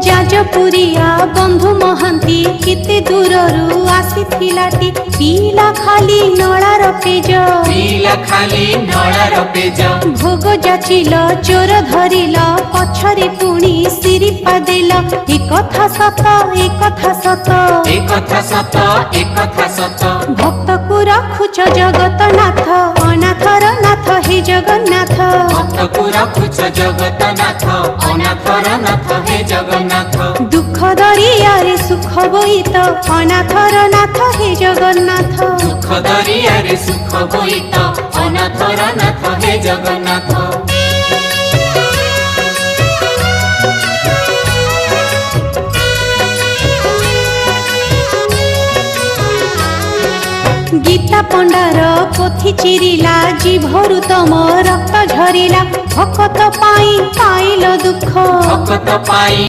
जाजपुरिया बंधु महांती केते दूररू आसीथिलाटी पीला खाली नଳାर पेज पीला खाली नଳାर पेज भोग जाचिल चोर धरिल पछरे पुणी सिरिपा देल एक कथा सत एक कथा सत एक कथा सत एक कथा सत भक्त को रखुच जगतनाथ अनाथर नाथ हे जगन्नाथ भक्त को रखुच जगतनाथ अनाथर नाथ हे जगन्नाथ दुख दरिया रे सुख बोईत अनाथर नाथ हे जगन्नाथ दुख दरिया रे सुख बोईत अनाथर नाथ हे जगन्नाथ गीता पंडार पोथी चिरिला जीभरु तम रक्त झरिला भक्त पाई पाइल दुख भक्त पाई